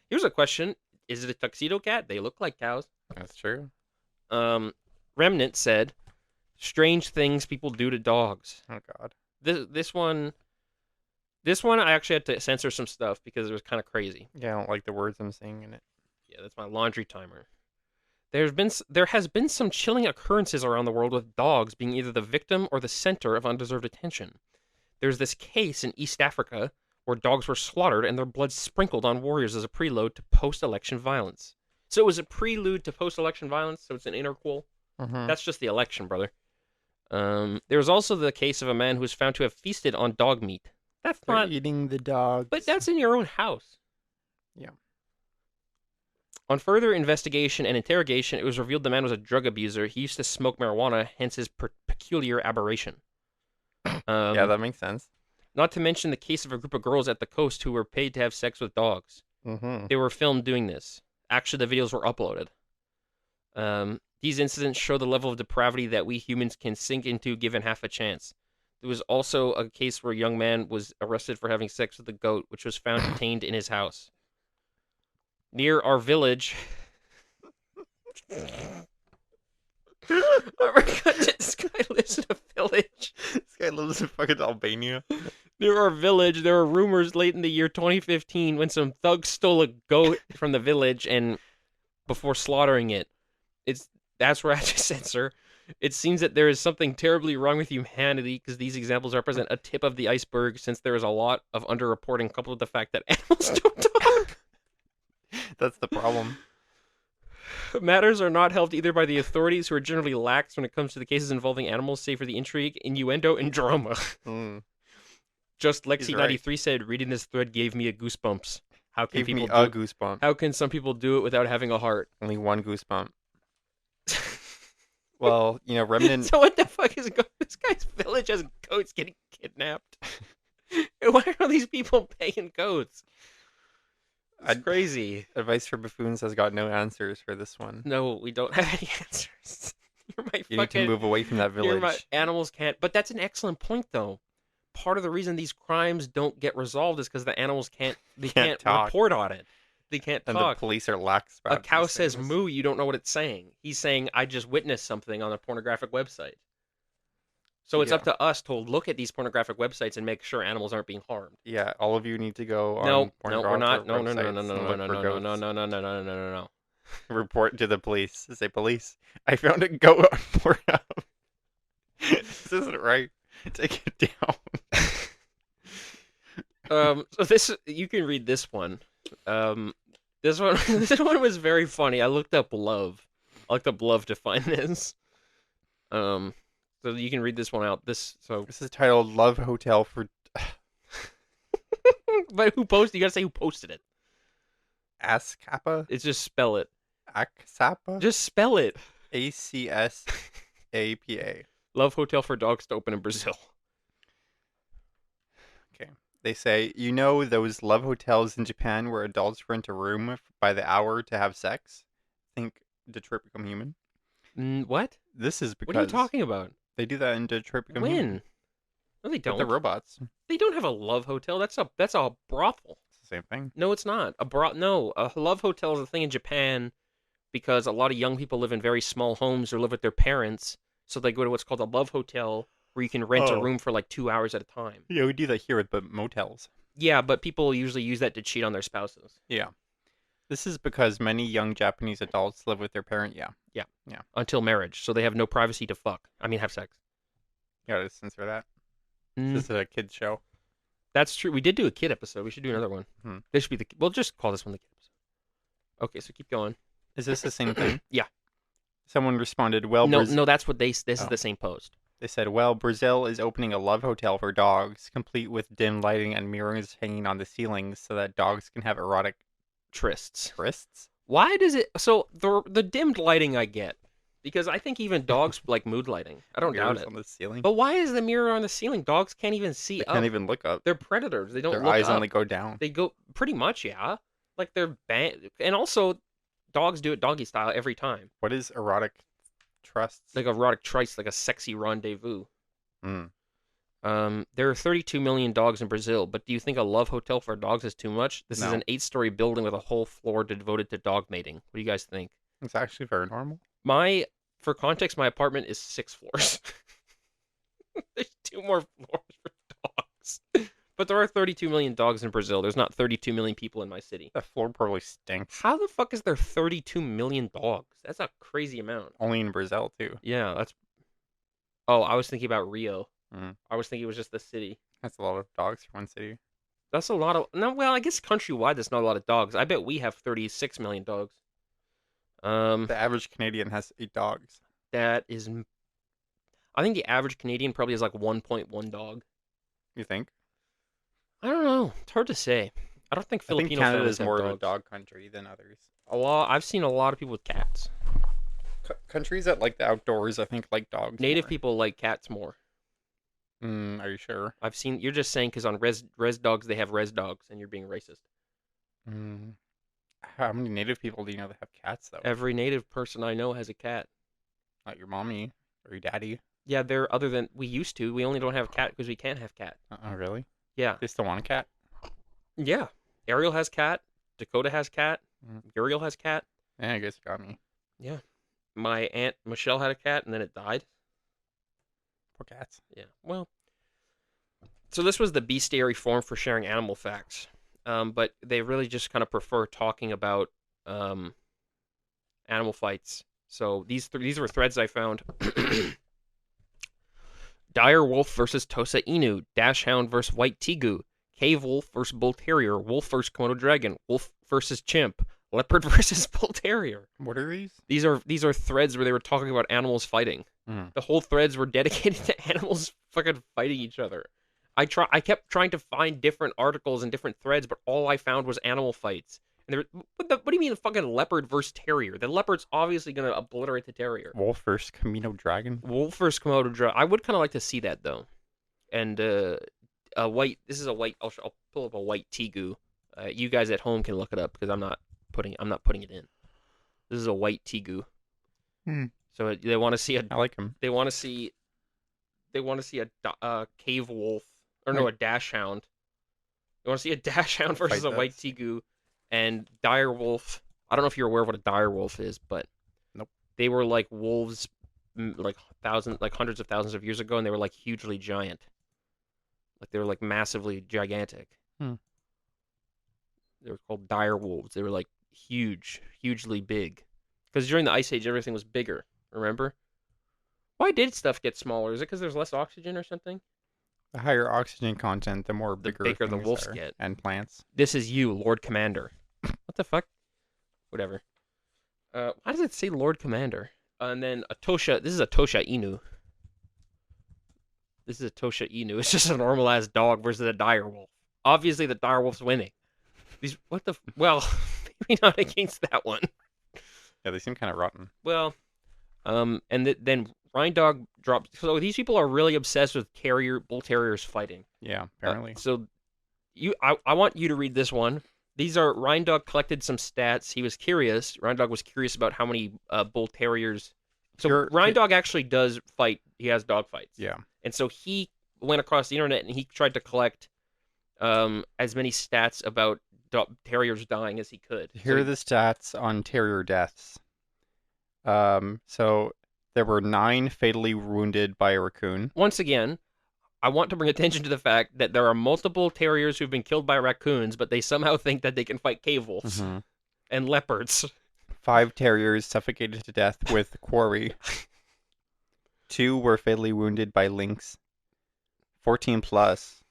Here's a question: is it a tuxedo cat? They look like cows. That's true. Remnant said, "Strange things people do to dogs." Oh God. This one I actually had to censor some stuff because it was kind of crazy. Yeah, I don't like the words I'm saying in it. Yeah, that's my laundry timer. There has been some chilling occurrences around the world with dogs being either the victim or the center of undeserved attention. There's this case in East Africa where dogs were slaughtered and their blood sprinkled on warriors as a prelude to post-election violence. So it was a prelude to post-election violence, so it's an interquel. Mm-hmm. That's just the election, brother. There was also the case of a man who was found to have feasted on dog meat. That's They're not eating the dogs. But that's in your own house. Yeah. On further investigation and interrogation, it was revealed the man was a drug abuser. He used to smoke marijuana, hence his peculiar aberration. Yeah, Um, that makes sense. Not to mention the case of a group of girls at the coast who were paid to have sex with dogs. Mm-hmm. They were filmed doing this. Actually, the videos were uploaded. These incidents show the level of depravity that we humans can sink into given half a chance. There was also a case where a young man was arrested for having sex with a goat, which was found detained in his house. Near our village. Oh my god, this guy lives in a village. This guy lives in fucking Albania. Near our village, there were rumors late in the year 2015 when some thugs stole a goat from the village and before slaughtering it. That's where I just said, sir. It seems that there is something terribly wrong with humanity because these examples represent a tip of the iceberg since there is a lot of underreporting coupled with the fact that animals don't talk. That's the problem. Matters are not helped either by the authorities, who are generally lax when it comes to the cases involving animals, save for the intrigue, innuendo, and drama. Mm. Just He's right. Lexi93 said, reading this thread gave me a goosebumps. How can Gave me people a do? goosebump. How can some people do it without having a heart? Only one goosebump. Well, remnant. So what the fuck is going? This guy's village has goats getting kidnapped. Why are these people paying goats? It's crazy. Advice for Buffoons has got no answers for this one. No, we don't have any answers. You need to move away from that village. Animals can't. But that's an excellent point, though. Part of the reason these crimes don't get resolved is because the animals can't. They can't report on it. They can't and talk. The police are lax about a cow says moo, you don't know what it's saying. He's saying, I just witnessed something on a pornographic website. So it's up to us to look at these pornographic websites and make sure animals aren't being harmed. Yeah, all of you need to go on No, we're not. No. Report to the police. Say, police, I found a goat on Pornhub. This isn't right. Take it down. So this, you can read this one. This one was very funny. I looked up love. To find this. So you can read this one out. This is titled "Love Hotel for." But who posted? You gotta say who posted it. Ascapa. It's just spell it. Acsapa. Just spell it. ACSAPA. Love hotel for dogs to open in Brazil. Okay. They say, those love hotels in Japan where adults rent a room by the hour to have sex? Think Detroit Become Human. What? This is because. What are you talking about? They do that in Detroit Become Human. When? No, they don't. With the robots. They don't have a love hotel. That's a brothel. It's the same thing. No, it's not. No, a love hotel is a thing in Japan because a lot of young people live in very small homes or live with their parents, so they go to what's called a love hotel where you can rent a room for like 2 hours at a time. Yeah, we do that here with motels. Yeah, but people usually use that to cheat on their spouses. Yeah. This is because many young Japanese adults live with their parent. Yeah. Until marriage, so they have no privacy to have sex. You gotta censor that. This is a kid's show. That's true. We did do a kid episode. We should do another one. This should be we'll just call this one the kid episode. Okay, so keep going. Is this the same thing? Yeah. Someone responded, well, no, that's what this is the same post. They said, well, Brazil is opening a love hotel for dogs, complete with dim lighting and mirrors hanging on the ceilings so that dogs can have erotic trysts. Trysts? Why does it... So, the dimmed lighting I get. Because I think even dogs like mood lighting. I don't doubt it. On the ceiling. But why is the mirror on the ceiling? Dogs can't even see up. They can't even look up. They're predators. They don't look up. Their eyes only go down. They go... Pretty much, yeah. Like, they're... And also, dogs do it doggy style every time. What is erotic trusts? Like erotic tryst, like a sexy rendezvous. Mm. There are 32 million dogs in Brazil, but do you think a love hotel for dogs is too much? This is an 8-story building with a whole floor devoted to dog mating. What do you guys think? It's actually very normal. For context, my apartment is 6 floors. There's 2 more floors for dogs. But there are 32 million dogs in Brazil. There's not 32 million people in my city. That floor probably stinks. How the fuck is there 32 million dogs? That's a crazy amount. Only in Brazil, too. Yeah, that's... Oh, I was thinking about Rio. Mm. I was thinking it was just the city. That's a lot of dogs for one city. That's a lot of... No, well, I guess countrywide there's not a lot of dogs. I bet we have 36 million dogs. The average Canadian has 8 dogs. That is... I think the average Canadian probably has like 1.1 dog. You think? I don't know. It's hard to say. I don't think I think Filipino Canada families is have more of a dogs. dog country than others. I've seen a lot of people with cats. Countries that like the outdoors, I think, like dogs Native more. people like cats more. Are you sure? I've seen. You're just saying because on res dogs they have res dogs, and you're being racist. Mm, how many native people do you know that have cats though? Every native person I know has a cat. Not your mommy or your daddy. Yeah, they're other than we used to. We only don't have cat because we can't have cat. Oh, really? Yeah, They still want a cat? yeah. Ariel has cat. Dakota has cat. Mm. Uriel has cat. Yeah, I guess you got me. Yeah. My aunt Michelle had a cat, and then it died. Poor cats. Yeah. Well, so this was the bestiary forum for sharing animal facts, but they really just kind of prefer talking about animal fights. So these were threads I found. Dire wolf versus Tosa Inu, Dachshund versus White Tegu, Cave wolf versus Bull Terrier, wolf versus Komodo dragon, wolf versus chimp, leopard versus Bull Terrier. What are these? These are threads where they were talking about animals fighting. Mm. The whole threads were dedicated to animals fucking fighting each other. I kept trying to find different articles and different threads, but all I found was animal fights. And what do you mean fucking leopard versus terrier? The leopard's obviously gonna obliterate the terrier. Wolf versus Camino dragon? Wolf versus Komodo dragon. I would kind of like to see that though. And a white. This is a white. I'll pull up a white tegu. You guys at home can look it up because I'm not putting it in. This is a white tegu. Hmm. So they want to see I like him. They want to see a cave wolf or no, a dachshund. They want to see a dachshund versus a white tegu and dire wolf. I don't know if you're aware of what a dire wolf is, but nope. They were like wolves, like hundreds of thousands of years ago, and they were like hugely giant. Like they were like massively gigantic. Hmm. They were called dire wolves. They were like hugely big. Because during the Ice Age, everything was bigger. Remember? Why did stuff get smaller? Is it because there's less oxygen or something? The higher oxygen content, the more bigger the wolves are, get. and plants. This is you, Lord Commander. What the fuck? Whatever. Why does it say Lord Commander? And then a Tosha. This is a Tosha Inu. This is a Tosha Inu. It's just a normal ass dog versus a dire wolf. Obviously, the dire wolf's winning. Well, maybe not against that one. Yeah, they seem kind of rotten. Well, then Rhine Dog dropped. So these people are really obsessed with bull terriers fighting. Yeah, apparently. I want you to read this one. These are Rhine Dog collected some stats. He was curious. Rhine Dog was curious about how many bull terriers. So Rhine Dog actually does fight. He has dog fights. Yeah. And so he went across the internet and he tried to collect as many stats about terriers dying as he could. Here are the stats on terrier deaths. So there were 9 fatally wounded by a raccoon. Once again, I want to bring attention to the fact that there are multiple terriers who've been killed by raccoons, but they somehow think that they can fight cave wolves and leopards. 5 terriers suffocated to death with quarry. 2 were fatally wounded by lynx. 14 plus,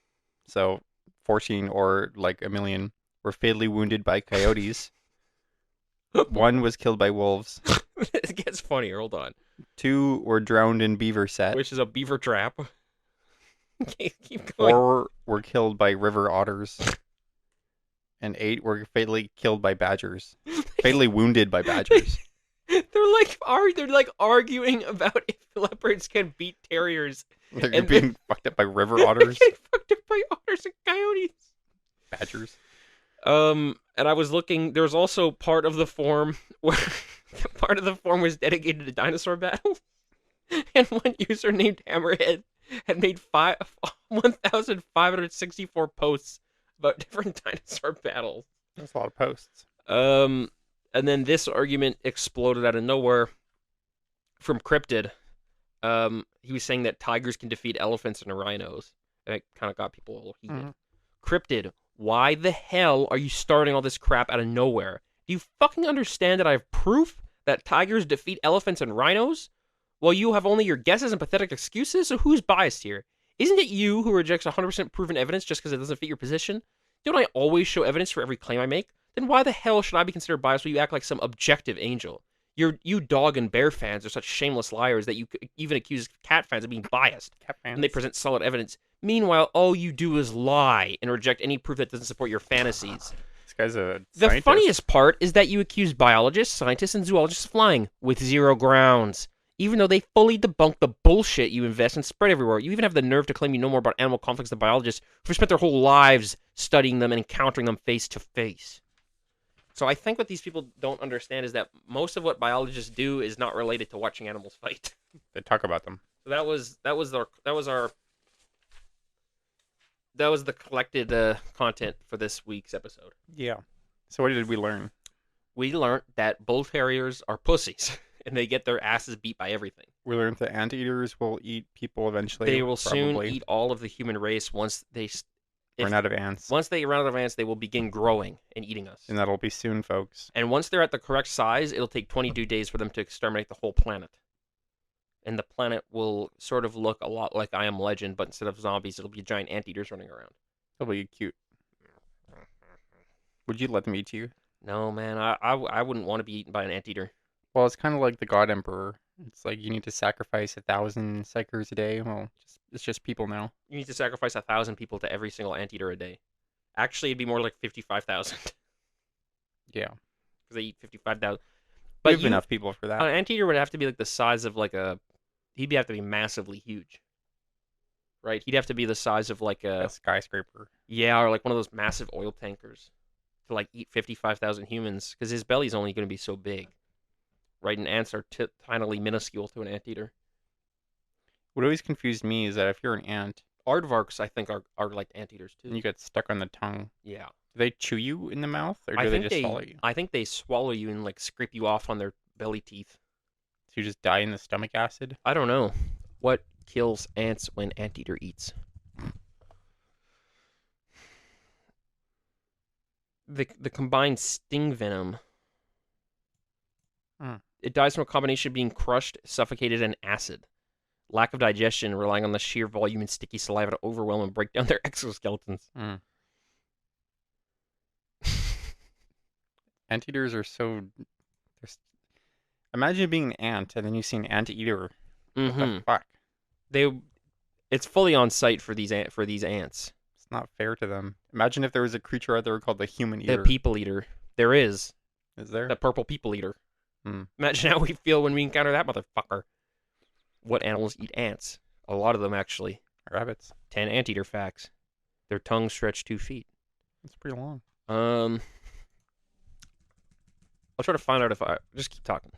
so 14 or like a million, were fatally wounded by coyotes. 1 was killed by wolves. It gets funnier. Hold on. 2 were drowned in beaver set. Which is a beaver trap. Keep going. 4 were killed by river otters. And 8 were fatally killed by badgers. Fatally wounded by badgers. They're like arguing about if leopards can beat terriers. They're being fucked up by river otters. They're getting fucked up by otters and coyotes. Badgers. And I was looking. There's also part of the forum where was dedicated to dinosaur battles, and one user named Hammerhead had made 1,564 posts about different dinosaur battles. That's a lot of posts. And then this argument exploded out of nowhere from Cryptid. He was saying that tigers can defeat elephants and rhinos. And it kind of got people a little heated. Mm-hmm. Cryptid, why the hell are you starting all this crap out of nowhere? Do you fucking understand that I have proof that tigers defeat elephants and rhinos? Well, you have only your guesses and pathetic excuses, so who's biased here? Isn't it you who rejects 100% proven evidence just because it doesn't fit your position? Don't I always show evidence for every claim I make? Then why the hell should I be considered biased when you act like some objective angel? You dog and bear fans are such shameless liars that you even accuse cat fans of being biased, Cat and they fans. present solid evidence. Meanwhile, all you do is lie and reject any proof that doesn't support your fantasies. This guy's a The scientist. funniest part is that you accuse biologists, scientists, and zoologists of lying with zero grounds, even though they fully debunk the bullshit you invest and spread everywhere. You even have the nerve to claim you know more about animal conflicts than biologists who've spent their whole lives studying them and encountering them face to face. So I think what these people don't understand is that most of what biologists do is not related to watching animals fight. They talk about them. So that was the collected content for this week's episode. Yeah. So what did we learn? We learned that bull terriers are pussies and they get their asses beat by everything. We learned that anteaters will eat people eventually. They will soon probably. eat all of the human race once they Run out of ants. once they run out of ants. They will begin growing and eating us. And that'll be soon, folks. And once they're at the correct size, it'll take 22 days for them to exterminate the whole planet. And the planet will sort of look a lot like I Am Legend, but instead of zombies, it'll be giant anteaters running around. It'll be cute. Would you let them eat you? No, man, I wouldn't want to be eaten by an anteater. Well, it's kind of like the God Emperor. It's like you need to sacrifice 1,000 psychers a day. Well, it's just people now. You need to sacrifice 1,000 people to every single anteater a day. Actually, it'd be more like 55,000 because Yeah. they eat 55,000. We But have enough people for that. an anteater would have to be like the size of like a. He'd have to be massively huge, right? He'd have to be the size of like A a skyscraper. yeah, or like one of those massive oil tankers to like eat 55,000 humans because his belly's only going to be so big, right? And ants are tinily minuscule to an anteater. What always confused me is that if you're an ant Aardvarks, I think, are like anteaters and too. you get stuck on the tongue, Yeah, do they chew you in the mouth or I do they think just swallow you? I think they swallow you and like scrape you off on their belly teeth. So you just die in the stomach acid? I don't know what kills ants when anteater eats. The combined sting venom. Hmm. It dies from a combination of being crushed, suffocated, and acid. Lack of digestion, relying on the sheer volume and sticky saliva to overwhelm and break down their exoskeletons. Mm. Anteaters are so. Imagine being an ant and then you see an anteater. What the fuck? It's fully on site for these ants. It's not fair to them. Imagine if there was a creature out there called the human The eater. people eater. There is Is there? the purple people eater. Hmm. Imagine how we feel when we encounter that motherfucker. What animals eat ants? A lot of them, actually. Rabbits. 10 anteater facts. Their tongues stretch 2 feet. That's pretty long. I'll try to find out if I just keep talking.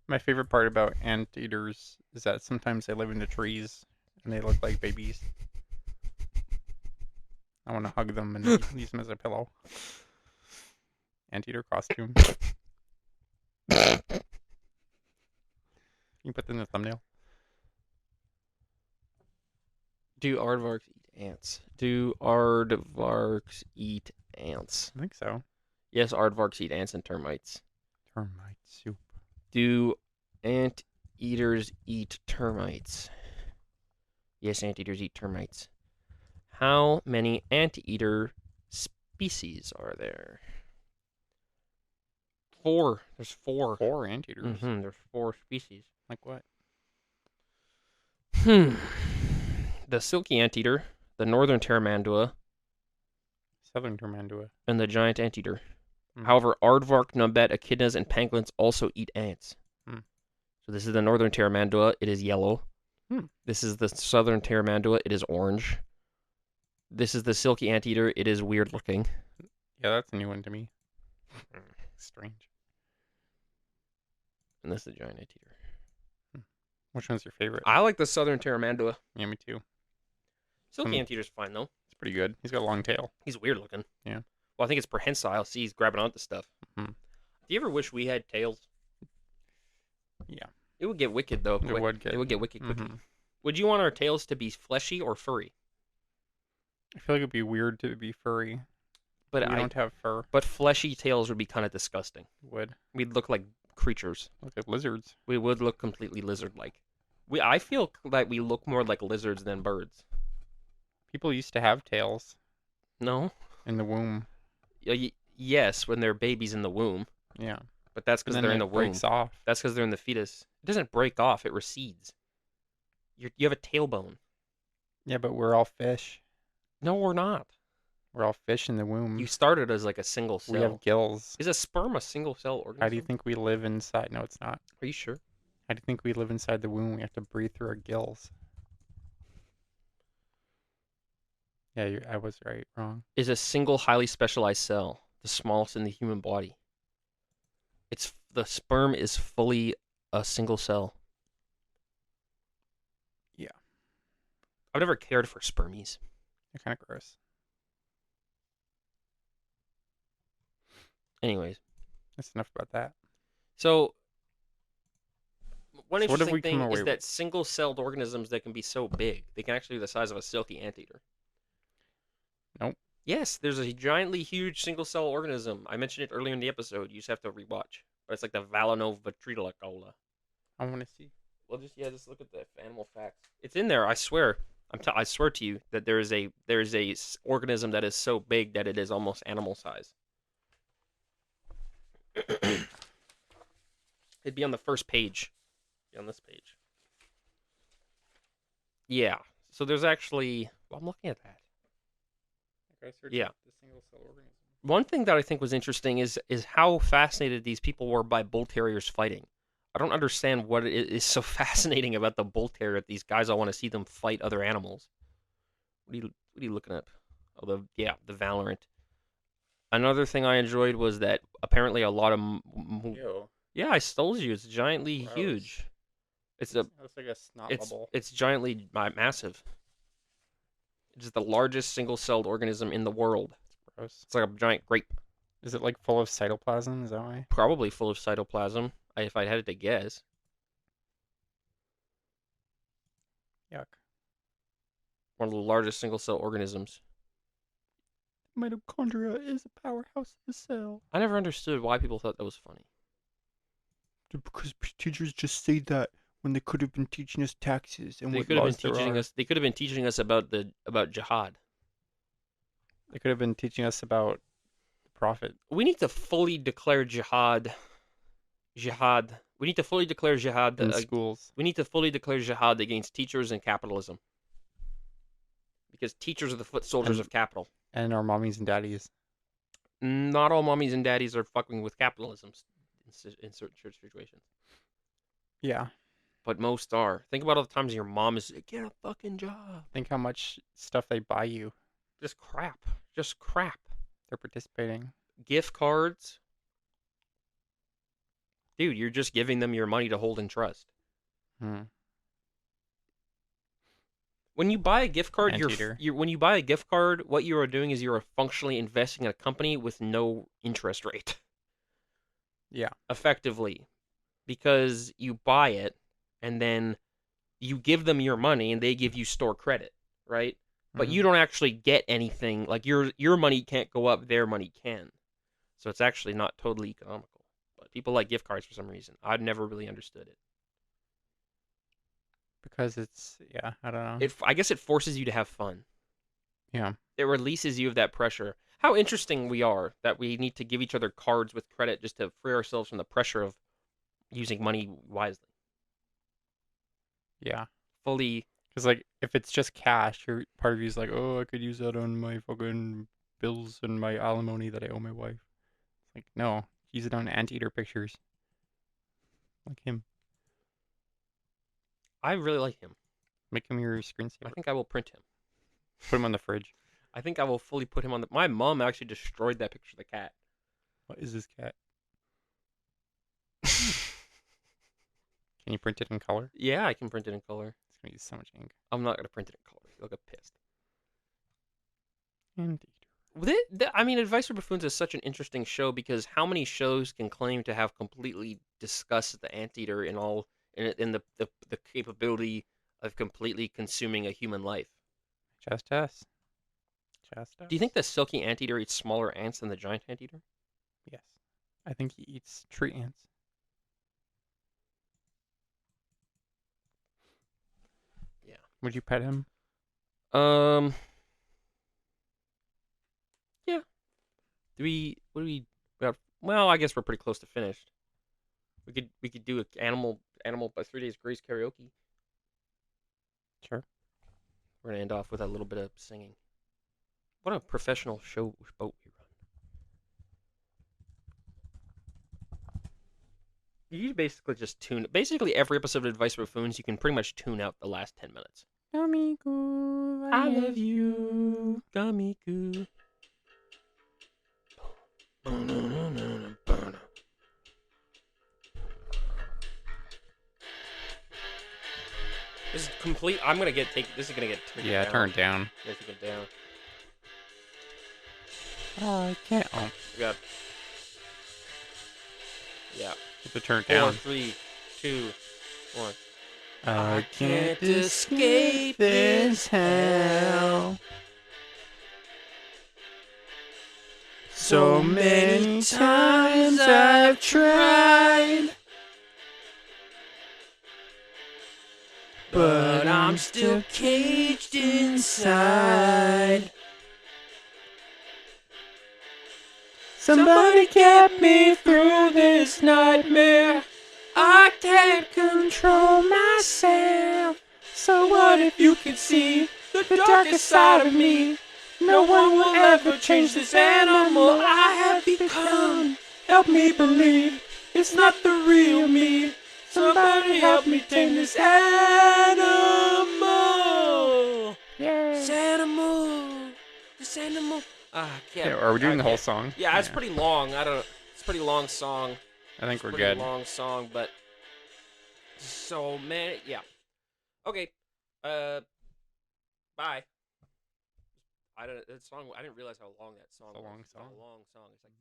My favorite part about anteaters is that sometimes they live in the trees and they look like babies. I want to hug them and use them as a pillow. Anteater costume. You can put that in the thumbnail. Do aardvarks eat ants? Do aardvarks eat ants? I think so. Yes, aardvarks eat ants and termites. Termite soup. Do anteaters eat termites? Yes, anteaters eat termites. How many anteater species are there? 4. There's 4. 4 anteaters. There's 4 species. Like what? The silky anteater, the northern pteranodon, Southern Tarmandua. and the giant anteater. Hmm. However, aardvark, numbat, echidnas, and pangolins also eat ants. Hmm. So this is the northern pteranodon. It is yellow. Hmm. This is the southern pteranodon. It is orange. This is the silky anteater. It is weird looking. Yeah, that's a new one to me. Strange. And this is the giant anteater. Which one's your favorite? I like the southern pteranodon. Yeah, me too. Silky anteater's fine though. It's pretty good. He's got a long tail. He's weird looking. Yeah. Well, I think it's prehensile. See, he's grabbing onto stuff. Mhm. Do you ever wish we had tails? Yeah. It would get wicked though. It would get. It would get wicked quickly. Mhm. Would you want our tails to be fleshy or furry? I feel like it'd be weird to be furry. But We don't have fur. But fleshy tails would be kind of disgusting. Would. We'd look like creatures. Look at lizards. We would look completely lizard-like. I feel like we look more like lizards than birds. People used to have tails No. in the womb. Yes, when they're babies in the womb. Yeah. But But that's And because then they're in the it womb. breaks off. That's because they're in the fetus. It doesn't break off; it recedes. You have a tailbone. Yeah, but we're all fish. No, we're not. We're all fish in the You womb. started as like a single We have cell. gills. Is a sperm a single cell How do you organism? think we live inside? No, it's not. Are you sure? How do you think we live inside the womb? We have to breathe through our gills. Yeah, I was right. Wrong. Is a single highly specialized cell, the smallest in the human body. It's the sperm is fully a single cell. Yeah, I've never cared for spermies. they're kind of gross. Anyways, That's enough about that. so one So what have interesting we come thing away is that with? single-celled organisms that can be so big, they can actually be the size of a silky anteater. Nope. Yes, there's a giantly huge single-cell organism. I mentioned it earlier in the episode. You just have to rewatch. But it's like the Valinova trilocola. I want to see. Well, just look at the animal facts. It's in there. I swear. I swear to you that there is a organism that is so big that it is almost animal size. It'd be on the first page. Be on this page. Yeah. So there's actually. Well, I'm looking at that. Yeah. The single cell organism. One thing that I think was interesting is how fascinated these people were by bull terriers fighting. I don't understand what is so fascinating about the bull terrier that these guys all want to see them fight other animals. What are you looking at? Oh, the Valorant. Another thing I enjoyed was that apparently a lot of Ew. yeah, I told you it's giantly Gross. huge. Looks like a snot bubble. It's giantly massive. It's the largest single-celled organism in the world. Gross. It's like a giant grape, Is it like full of cytoplasm? Is that why? probably full of cytoplasm. If I had to guess. Yuck. One of the largest single-cell organisms. Mitochondria is a powerhouse of the cell. I never understood why people thought that was funny. Because teachers just say that when they could have been teaching us taxes and They what could have been laws there teaching are. us. They could have been teaching us about jihad. They could have been teaching us about the prophet We need to fully declare jihad. Jihad. We need to fully declare jihad. in schools We need to fully declare jihad against teachers and capitalism. Because teachers are the foot soldiers And- of capital. and our mommies and daddies. Not all mommies and daddies are fucking with capitalism in certain situations. Yeah. But most are. Think about all the times your mom is like, get a fucking job. Think how much stuff they buy you. Just crap. Just crap. They're participating. Gift cards. Dude, you're just giving them your money to hold in trust. Hmm. When you buy a gift card, Anteater. when you buy a gift card, what you are doing is you are functionally investing in a company with no interest rate. Yeah. Effectively. Because you buy it and then you give them your money and they give you store credit, right? But Mhm. you don't actually get anything. Like your money can't go up, their money can. So it's actually not totally economical. But people like gift cards for some reason. I've never really understood it. Because it's, yeah, I don't know. I guess it forces you to have fun. Yeah. It releases you of that pressure. How interesting we are that we need to give each other cards with credit just to free ourselves from the pressure of using money wisely. Yeah. Fully. Because, like, if it's just cash, part of you's like, oh, I could use that on my fucking bills and my alimony that I owe my wife. It's like, no, use it on anteater pictures. Like him. I really like him. Make him your I screensaver. think I will print him. Put him on the fridge. I think I will fully put him on the. My mom actually destroyed that picture of the cat. What is this cat? Can you print it in color? Yeah, I can print it in color. It's gonna use so much ink. I'm not gonna print it in color. You'll get pissed. Anteater. I mean, Advice for Buffoons is such an interesting show because how many shows can claim to have completely discussed the anteater in the capability of completely consuming a human life? Just us. Just us. Do you think the silky anteater eats smaller ants than the giant anteater? Yes. I think he eats tree ants. Yeah. Would you pet him? Yeah. What do we got? Well, I guess we're pretty close to finished. We could do a animal by 3 days grace karaoke. Sure. We're gonna end off with a little bit of singing. What a professional show boat we run. You basically just tune. Basically, every episode of Advice Buffoons, you can pretty much tune out the last 10 minutes. Amigo, I love you, Gamiku. This is complete. I'm gonna get take. This is gonna get turned Yeah, down. turn it down. Yeah, take it down. Oh, I can't. Oh, We got. Yeah. keep it turned 4, down. 3, 2, 1. I can't escape this hell. So many times I've tried, but I'm still caged inside. Somebody kept me through this nightmare. I can't control myself. So what if you could see the darkest side of me? No one will ever change this animal I have become. Help me believe it's not the real me. Somebody help me tame this animal. This animal. This animal. I can't. Yeah, are we doing I the whole can't. song? Yeah, it's pretty long. I don't. It's a pretty long song. I think we're Pretty good. long song, but so many. Yeah. Okay. Bye. I don't. That song. I didn't realize how long that song It's a was. long It's a song. long song. It's like